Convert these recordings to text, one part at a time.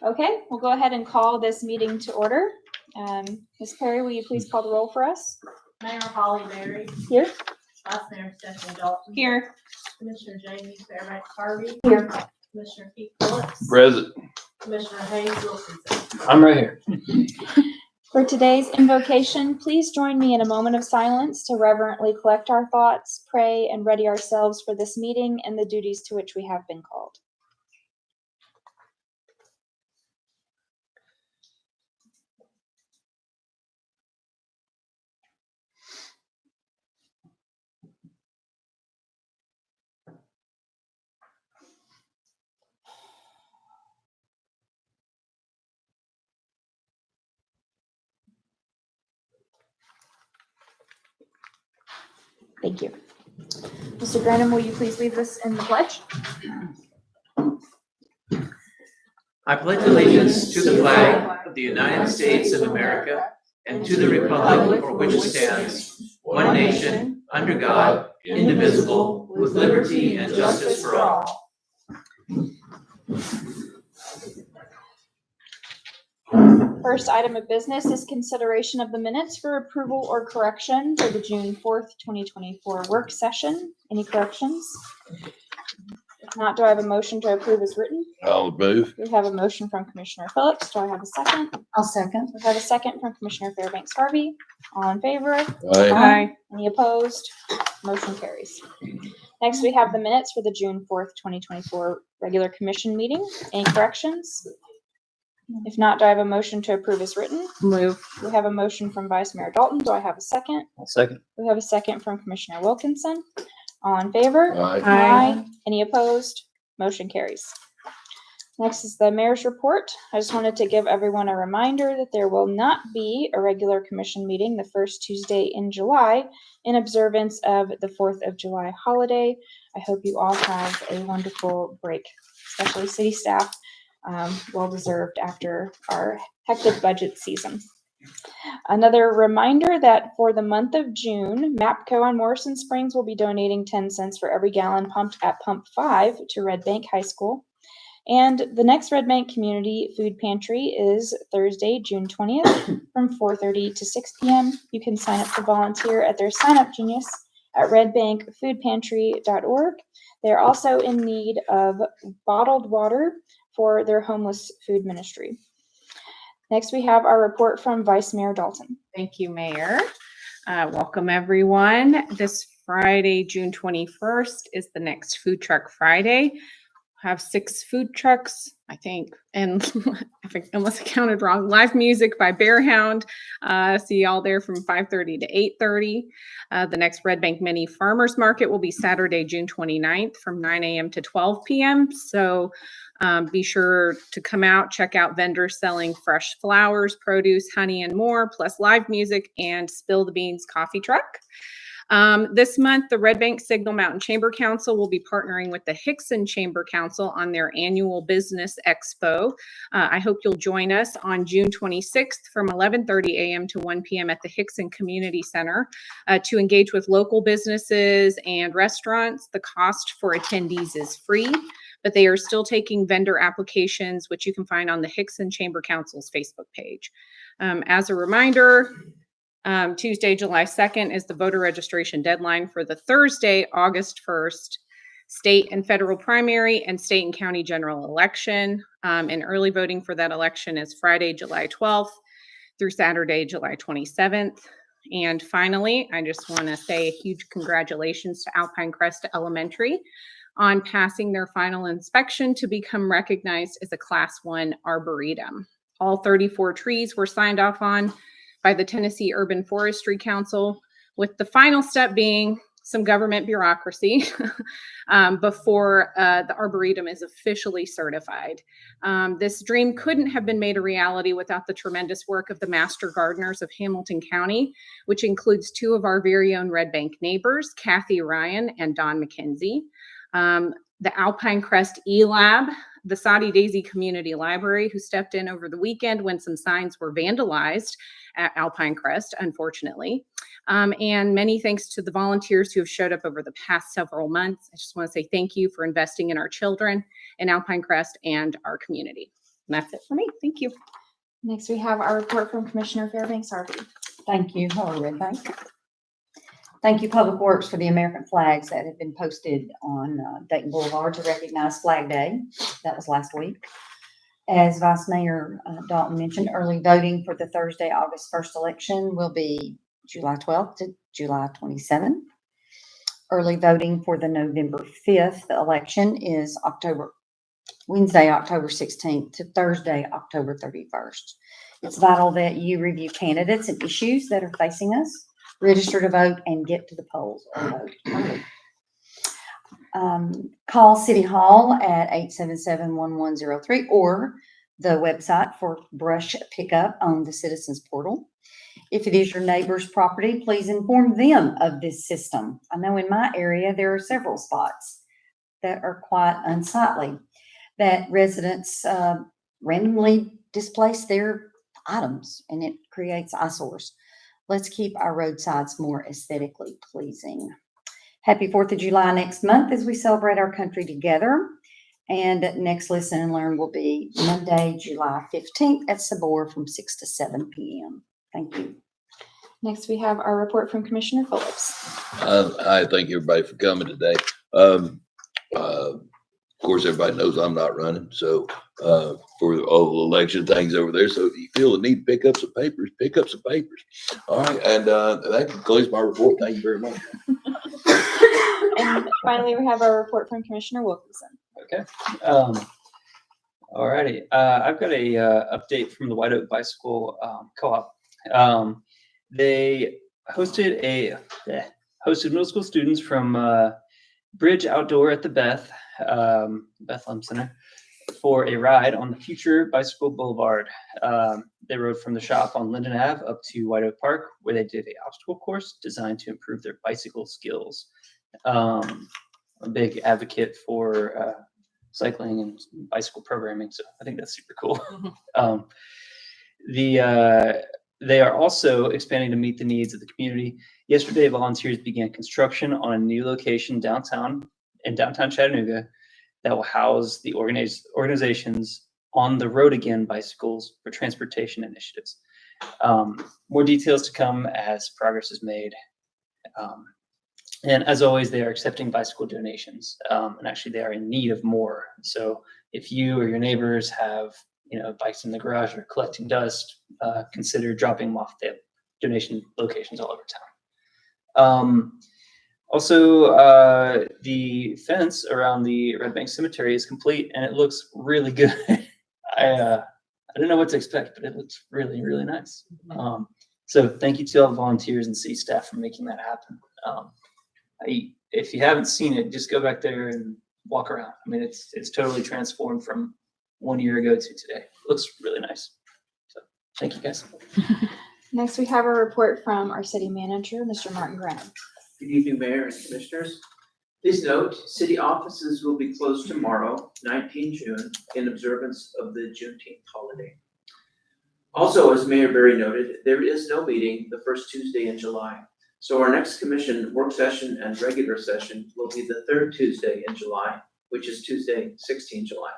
Okay, we'll go ahead and call this meeting to order. Ms. Perry, will you please call the roll for us? Mayor Holly Berry. Here. Vice Mayor Stephanie Dalton. Here. Commissioner Jamie Fairbanks Harvey. Here. Commissioner Keith Phillips. Present. Commissioner Hayes Wilkinson. I'm right here. For today's invocation, please join me in a moment of silence to reverently collect our thoughts, pray, and ready ourselves for this meeting and the duties to which we have been called. Thank you. Mr. Granum, will you please lead us in the pledge? I pledge allegiance to the flag of the United States of America and to the republic for which it stands, one nation, under God, indivisible, with liberty and justice for all. First item of business is consideration of the minutes for approval or correction for the June 4th, 2024 work session. Any corrections? If not, do I have a motion to approve as written? I'll move. We have a motion from Commissioner Phillips. Do I have a second? I'll second. We have a second from Commissioner Fairbanks Harvey. All in favor? Aye. Any opposed? Motion carries. Next, we have the minutes for the June 4th, 2024 regular commission meeting. Any corrections? If not, do I have a motion to approve as written? Move. We have a motion from Vice Mayor Dalton. Do I have a second? I'll second. We have a second from Commissioner Wilkinson. All in favor? Aye. Any opposed? Motion carries. Next is the mayor's report. I just wanted to give everyone a reminder that there will not be a regular commission meeting the first Tuesday in July in observance of the 4th of July holiday. I hope you all have a wonderful break, especially city staff. Well deserved after our hectic budget season. Another reminder that for the month of June, MAPCO on Morrison Springs will be donating 10 cents for every gallon pumped at Pump 5 to Red Bank High School. And the next Red Bank Community Food Pantry is Thursday, June 20th from 4:30 to 6 p.m. You can sign up to volunteer at their Sign Up Genius at redbankfoodpantry.org. They're also in need of bottled water for their homeless food ministry. Next, we have our report from Vice Mayor Dalton. Thank you, Mayor. Welcome, everyone. This Friday, June 21st, is the next Food Truck Friday. Have 6 food trucks, I think, and unless I counted wrong, live music by Bearhound. See y'all there from 5:30 to 8:30. The next Red Bank Mini Farmers Market will be Saturday, June 29th from 9 a.m. to 12 p.m. So be sure to come out, check out vendors selling fresh flowers, produce, honey, and more, plus live music and Spill the Beans coffee truck. This month, the Red Bank Signal Mountain Chamber Council will be partnering with the Hickson Chamber Council on their annual business expo. I hope you'll join us on June 26th from 11:30 a.m. to 1 p.m. at the Hickson Community Center to engage with local businesses and restaurants. The cost for attendees is free, but they are still taking vendor applications, which you can find on the Hickson Chamber Council's Facebook page. As a reminder, Tuesday, July 2nd is the voter registration deadline for the Thursday, August 1st, state and federal primary and state and county general election. And early voting for that election is Friday, July 12th through Saturday, July 27th. And finally, I just want to say a huge congratulations to Alpine Crest Elementary on passing their final inspection to become recognized as a Class 1 Arboretum. All 34 trees were signed off on by the Tennessee Urban Forestry Council, with the final step being some government bureaucracy before the Arboretum is officially certified. This dream couldn't have been made a reality without the tremendous work of the Master Gardeners of Hamilton County, which includes 2 of our very own Red Bank neighbors, Kathy Ryan and Don McKenzie. The Alpine Crest E-Lab, the Soddy Daisy Community Library, who stepped in over the weekend when some signs were vandalized at Alpine Crest, unfortunately. And many thanks to the volunteers who have showed up over the past several months. I just want to say thank you for investing in our children, in Alpine Crest, and our community. And that's it for me. Thank you. Next, we have our report from Commissioner Fairbanks Harvey. Thank you. Hello, Red Bank. Thank you, Public Works, for the American flags that have been posted on Dayton Boulevard to recognize Flag Day. That was last week. As Vice Mayor Dalton mentioned, early voting for the Thursday, August 1st election will be July 12th to July 27th. Early voting for the November 5th election is Wednesday, October 16th to Thursday, October 31st. It's vital that you review candidates and issues that are facing us, register to vote, and get to the polls or vote early. Call City Hall at 877-1103 or the website for brush pickup on the Citizens Portal. If it is your neighbor's property, please inform them of this system. I know in my area, there are several spots that are quite unsightly that residents randomly displace their items, and it creates eyesores. Let's keep our roadsides more aesthetically pleasing. Happy 4th of July next month as we celebrate our country together. And next Listen and Learn will be Monday, July 15th at Sabor from 6 to 7 p.m. Thank you. Next, we have our report from Commissioner Phillips. I thank everybody for coming today. Of course, everybody knows I'm not running, so for all the election things over there. So if you feel the need to pick up some papers, pick up some papers. All right, and that concludes my report. Thank you very much. And finally, we have our report from Commissioner Wilkinson. Okay. Alrighty. I've got a update from the White Oak Bicycle Co-op. They hosted middle school students from Bridge Outdoor at the Bethlehem Center for a ride on the future Bicycle Boulevard. They rode from the shop on Linden Ave up to White Oak Park, where they did an obstacle course designed to improve their bicycle skills. A big advocate for cycling and bicycle programming, so I think that's super cool. They are also expanding to meet the needs of the community. Yesterday, volunteers began construction on a new location in downtown Chattanooga that will house the organizations On the Road Again bicycles for transportation initiatives. More details to come as progress is made. And as always, they are accepting bicycle donations. And actually, they are in need of more. So if you or your neighbors have bikes in the garage or collecting dust, consider dropping them off. They have donation locations all over town. Also, the fence around the Red Bank Cemetery is complete and it looks really good. I didn't know what to expect, but it looks really, really nice. So thank you to all the volunteers and city staff for making that happen. If you haven't seen it, just go back there and walk around. I mean, it's totally transformed from 1 year ago to today. It looks really nice. So thank you guys. Next, we have a report from our city manager, Mr. Martin Graham. Good evening, Mayor and Commissioners. Please note, city offices will be closed tomorrow, 19 June, in observance of the Juneteenth holiday. Also, as Mayor Berry noted, there is no meeting the first Tuesday in July. So our next commission work session and regular session will be the third Tuesday in July, which is Tuesday, 16 July.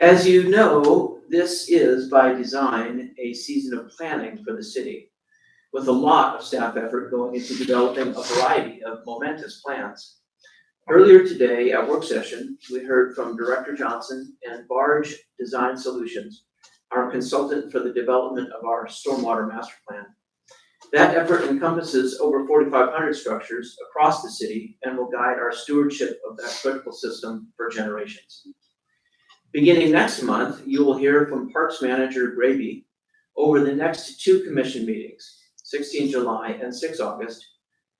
As you know, this is by design a season of planning for the city, with a lot of staff effort going into developing a variety of momentous plans. Earlier today at work session, we heard from Director Johnson and Barge Design Solutions, our consultant for the development of our stormwater master plan. That effort encompasses over 4,500 structures across the city and will guide our stewardship of that critical system for generations. Beginning next month, you will hear from Parks Manager Gravy over the next two commission meetings, 16 July and 6 August,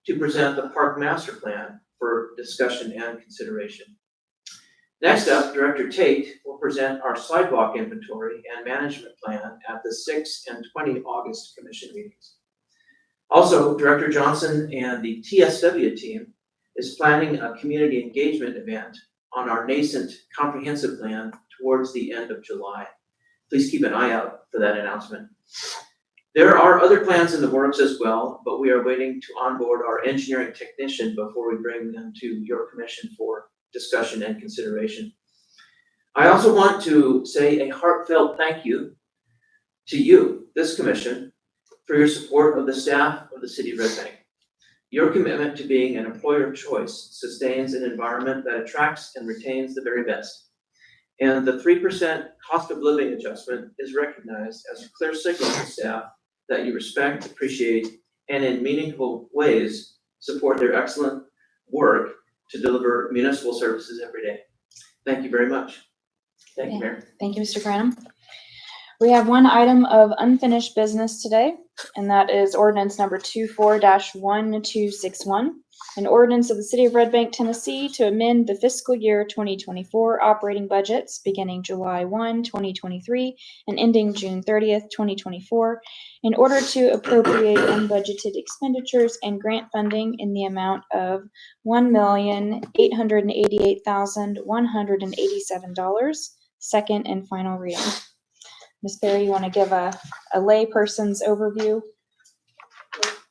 to present the Park Master Plan for discussion and consideration. Next up, Director Tate will present our sidewalk inventory and management plan at the 6 and 20 August commission meetings. Also, Director Johnson and the TSW team is planning a community engagement event on our nascent comprehensive plan towards the end of July. Please keep an eye out for that announcement. There are other plans in the works as well, but we are waiting to onboard our engineering technician before we bring them to your commission for discussion and consideration. I also want to say a heartfelt thank you to you, this commission, for your support of the staff of the City of Red Bank. Your commitment to being an employer of choice sustains an environment that attracts and retains the very best. And the 3% cost of living adjustment is recognized as a clear signal to staff that you respect, appreciate, and in meaningful ways support their excellent work to deliver municipal services every day. Thank you very much. Thank you, Mayor. Thank you, Mr. Granum. We have one item of unfinished business today, and that is ordinance number 24-1261. An ordinance of the City of Red Bank, Tennessee to amend the fiscal year 2024 operating budgets beginning July 1, 2023 and ending June 30th, 2024 in order to appropriate unbudgeted expenditures and grant funding in the amount of $1,888,187. Second and final reading. Ms. Perry, you want to give a layperson's overview?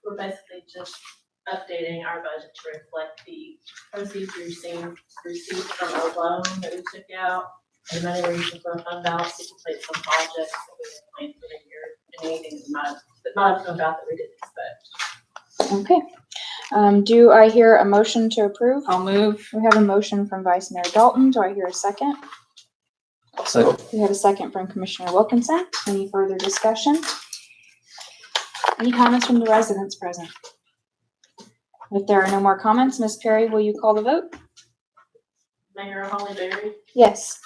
We're basically just updating our budget to reflect the proceeds received from a loan that we took out, and money we're using for a fund balance to complete some projects that we had planned for the year, and anything that might have come about that we didn't expect. Okay. Do I hear a motion to approve? I'll move. We have a motion from Vice Mayor Dalton. Do I hear a second? So, We have a second from Commissioner Wilkinson. Any further discussion? Any comments from the residents present? If there are no more comments, Ms. Perry, will you call the vote? Mayor Holly Berry, Yes.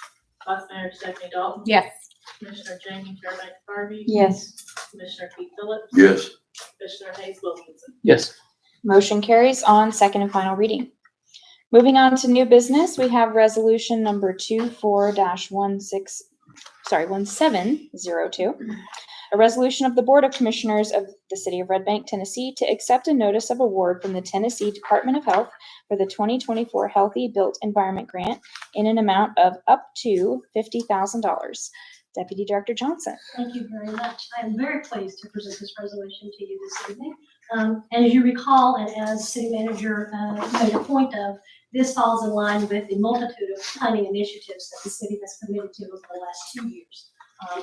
Vice Mayor Stephanie Dalton, Yes. Commissioner Jamie Fairbanks Harvey, Yes. Commissioner Keith Phillips, Yes. Commissioner Hayes Wilkinson. yes, Motion carries on second and final reading. Moving on to new business, we have resolution number 1702. A resolution of the Board of Commissioners of the City of Red Bank, Tennessee to accept a notice of award from the Tennessee Department of Health for the 2024 Healthy Built Environment Grant in an amount of up to $50,000. Deputy Director Johnson. Thank you very much. I am very pleased to present this resolution to you this evening. As you recall, and as City Manager made a point of, this falls in line with the multitude of planning initiatives that the city has committed to over the last 2 years.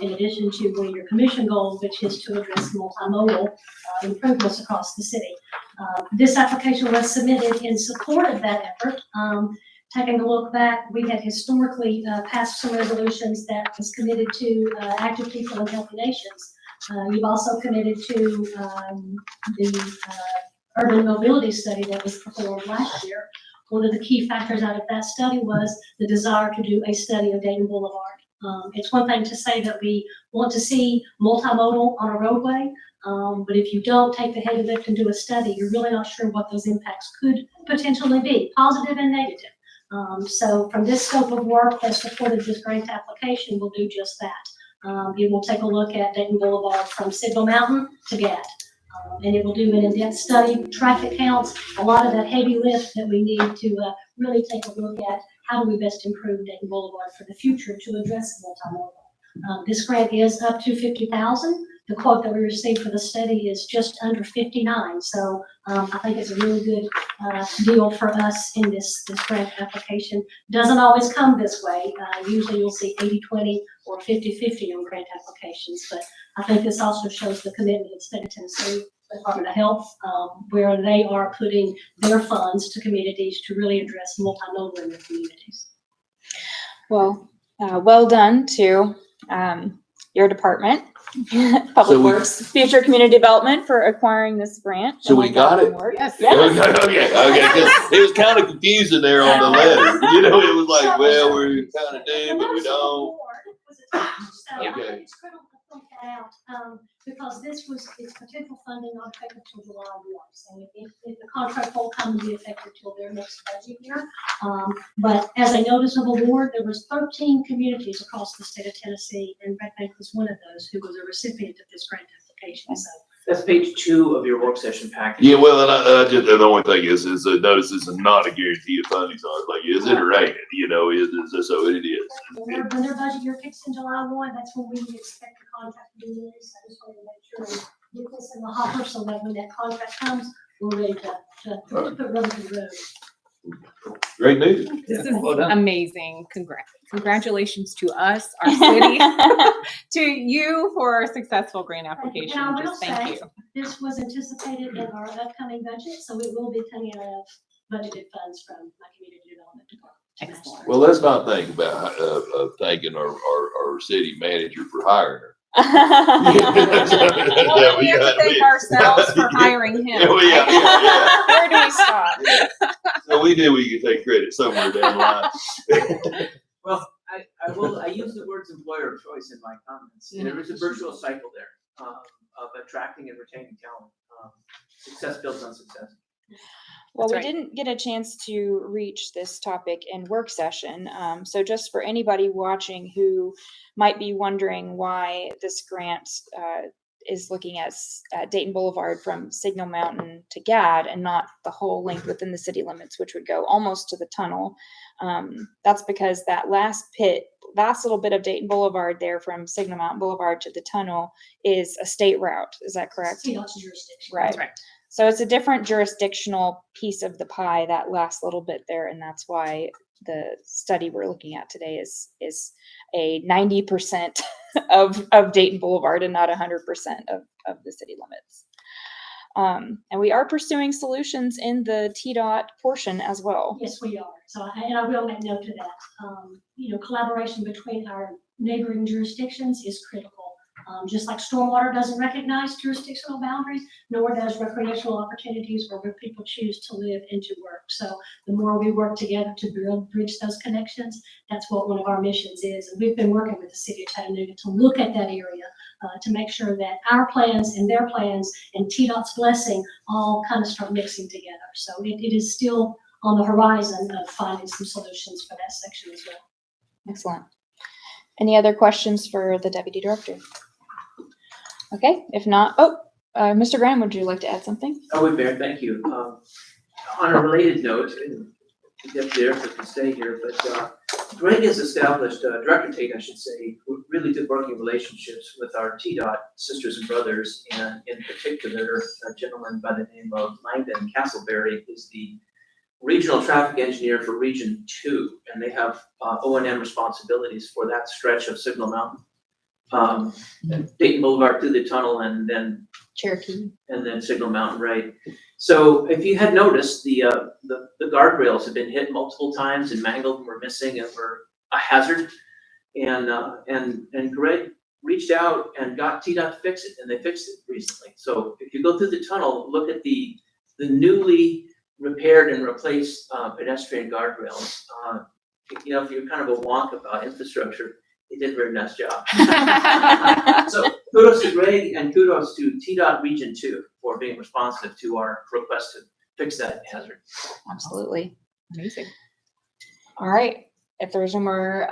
In addition to one of your commission goals, which is to address multimodal improvements across the city. This application was submitted in support of that effort. Taking a look back, we had historically passed some resolutions that was committed to active people and healthy nations. You've also committed to the urban mobility study that was performed last year. One of the key factors out of that study was the desire to do a study of Dayton Boulevard. It's one thing to say that we want to see multimodal on a roadway, but if you don't take the heavy lift and do a study, you're really not sure what those impacts could potentially be, positive and negative. So from this scope of work that supported this grant application, we'll do just that. It will take a look at Dayton Boulevard from Signal Mountain to Gad. And it will do an in-depth study, traffic counts, a lot of that heavy lift that we need to really take a look at how do we best improve Dayton Boulevard for the future to address multimodal. This grant is up to $50,000. The quote that we received for the study is just under 59. So I think it's a really good deal for us in this grant application. Doesn't always come this way. Usually you'll see 80-20 or 50-50 on grant applications, but I think this also shows the commitment of the state of Tennessee, Department of Health, where they are putting their funds to communities to really address multimodal in their communities. Well, well done to your department, Public So we- Works, Future Community Development, for acquiring this grant. So we got it? Yes. Yes. Okay, 'cause it was kind of confusing there on the letter. You know, it was like, well, we kind of do, but we don't. So I Okay. think it's critical to point that out, because this was, its potential funding not effective till July 1. So if the contract won't come and be effective till their next budget year. But as a notice of award, there was 13 communities across the state of Tennessee, and Red Bank was one of those who was a recipient of this grant application. So That's page 2 of your work session package. Yeah, well, and I just, the only thing is the notice is not a guarantee of funding, so I was like, is it or ain't it? You know, is so it is. when their budget year kicks in July 1, that's when we expect the contract to be released. I just wanted to make sure we get this in the hopper so that when that contract comes, we're ready to put rubber to the road. Great news. This Yeah, is well done. amazing. Congratulations to us, our city, to you for our successful grant application. And I will Just thank say, you. this was anticipated in our upcoming budget, so it will be coming out of budgeted funds from my community development department. Excellent. Well, let's not think about, thanking our city manager for hiring her. Well, we have to thank ourselves for hiring him. Yeah, well, yeah. Where do we stop? So we knew we could take credit somewhere down the line. Well, I use the words employer of choice in my comments. There is a virtual cycle there, of attracting and retaining talent. Success builds on success. Well, That's we right. didn't get a chance to reach this topic in work session. So just for anybody watching who might be wondering why this grant is looking at Dayton Boulevard from Signal Mountain to GAD and not the whole length within the city limits, which would go almost to the tunnel. That's because that last little bit of Dayton Boulevard there from Signal Mountain Boulevard to the tunnel is a state route. Is that correct? CDOT's jurisdiction. Right. That's right. So it's a different jurisdictional piece of the pie, that last little bit there, and that's why the study we're looking at today is a 90% of Dayton Boulevard and not 100% of the city limits. And we are pursuing solutions in the TDOT portion as well. Yes, we are. So, and I will make note of that. Collaboration between our neighboring jurisdictions is critical. Just like stormwater doesn't recognize jurisdictional boundaries, nor does recreational opportunities where people choose to live and to work. So the more we work together to bridge those connections, that's what one of our missions is. And we've been working with the city of Chattanooga to look at that area to make sure that our plans and their plans and TDOT's blessing all kind of start mixing together. So it is still on the horizon of finding some solutions for that section as well. Excellent. Any other questions for the deputy director? Okay, if not, Mr. Graham, would you like to add something? I would, Mayor, thank you. On a related note, and Deputy Director can stay here, but Greg has established, Director Tate, I should say, really good working relationships with our TDOT sisters and brothers, and in particular, a gentleman by the name of Langdon Castleberry is the regional traffic engineer for Region 2, and they have O&M responsibilities for that stretch of Signal Mountain. Dayton Boulevard through the tunnel and then Cherokee. Signal Mountain, right? So if you had noticed, the guardrails have been hit multiple times and mangled and were missing and were a hazard. And Greg reached out and got TDOT to fix it, and they fixed it recently. So if you go through the tunnel, look at the newly repaired and replaced pedestrian guardrails. If you're kind of a wonk about infrastructure, he did a very nice job. So kudos to Greg and kudos to TDOT Region 2 for being responsive to our request to fix that hazard. Absolutely. Amazing. All right. If there's no more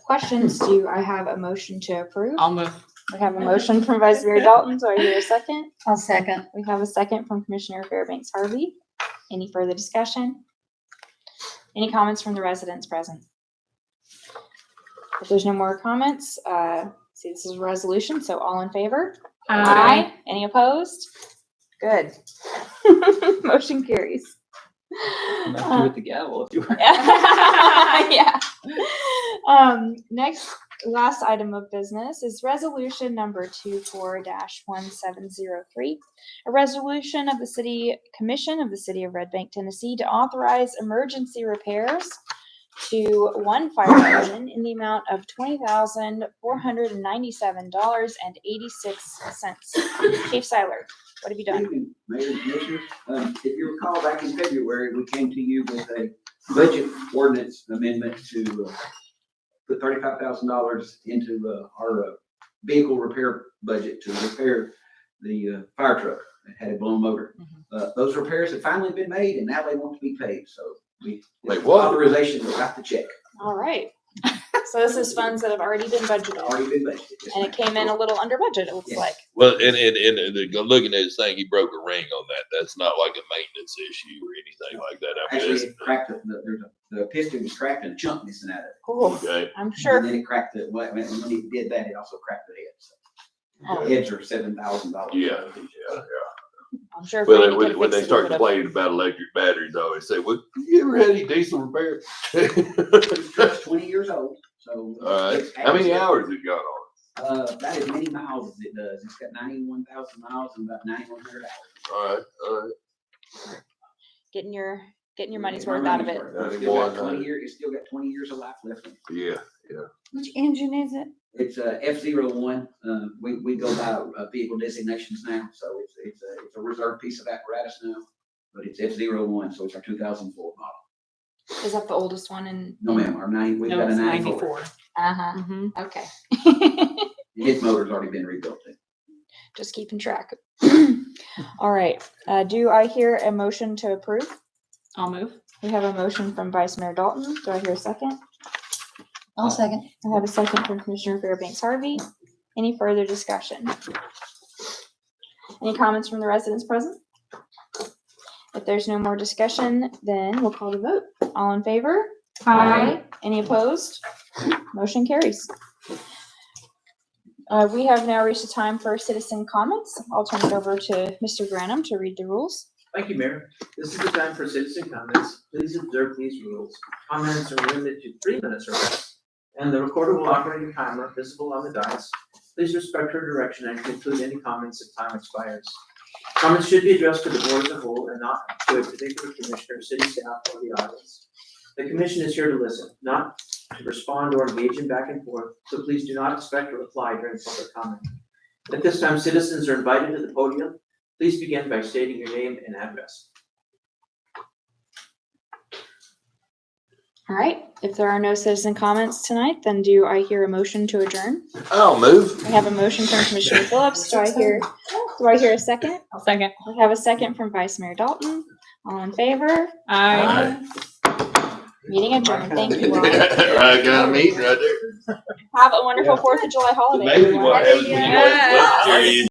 questions, do I have a motion to approve? I'll move. We have a motion from Vice Mayor Dalton. Do I hear a second? I'll second. We have a second from Commissioner Fairbanks Harvey. Any further discussion? Any comments from the residents present? If there's no more comments, see, this is a resolution, so all in favor? Any opposed? Good. Motion carries. Knock you with the gavel if you were. Yeah. Next, last item of business is resolution number 24-1703. A resolution of the City Commission of the City of Red Bank, Tennessee to authorize emergency repairs to one fire engine in the amount of $20,497.86. Chief Seiler, what have you done? Evening, Mayor and Commissioners. If you recall, back in February, we came to you with a budget ordinance amendment to put $35,000 into our vehicle repair budget to repair the fire truck that had a blown motor. Those repairs have finally been made and now they want to be paid, so Wait, what? authorization, we got the check, All right. So this is funds that have already been budgeted, already been budgeted. Yes, and it came in a little under budget, it looks Yes. like. Well, and looking at his thing, he broke a ring on that. That's not like a maintenance issue or anything like that. I mean, Actually, it's- it cracked, the piston was cracked and a chunk missing out of it. Cool. okay. I'm And sure. then it cracked the, when he did that, it also cracked the head. So Oh. the heads are $7,000. Yeah. I'm sure. Well, Franny when, could've when they fixed it, start he would've- complaining about electric batteries, I always say, well, you ever had any diesel repair? This truck's 20 years old, so. All right, it's how many active. hours it got on? About as many miles as it does. It's got 91,000 miles and about 9,100 hours. All right. Getting your money's worth out of it. It's still got 20 years, it's still got 20 years of life left. Yeah. Which engine is it? It's a F-01. We go by vehicle designations now, so it's a reserve piece of apparatus now. But it's F-01, so it's our 2004 model. Is that the oldest one in? No, ma'am, we've No, got a it's 94. Uh-huh, Mhm. okay. His motor's already been rebuilt too. Just keeping track. All right, do I hear a motion to approve? I'll move. We have a motion from Vice Mayor Dalton. Do I hear a second? I'll second. I have a second from Commissioner Fairbanks Harvey. Any further discussion? Any comments from the residents present? If there's no more discussion, then we'll call the vote. All in favor? Any opposed? Motion carries. We have now reached the time for citizen comments. I'll turn it over to Mr. Granum to read the rules. Thank you, Mayor. This is the time for citizen comments. Please observe these rules. Comments are limited to 3 minutes or less, and the recorder will operate a timer visible on the dais. Please respect her direction and conclude any comments if time expires. Comments should be addressed to the board as a whole and not to a particular commissioner, city staff, or the audience. The commission is here to listen, not to respond or engage in back and forth, so please do not expect a reply during public comment. At this time, citizens are invited to the podium. Please begin by stating your name and address. All right, if there are no citizen comments tonight, then do I hear a motion to adjourn? I'll move. We have a motion from Commissioner Phillips. Do I hear a second? I'll second. We have a second from Vice Mayor Dalton. All in favor? Aye. Meeting adjourned. Thank you all. I got a meeting right there. Have a wonderful 4th of July holiday. Amazing what everyone. happens when you go to the budgetary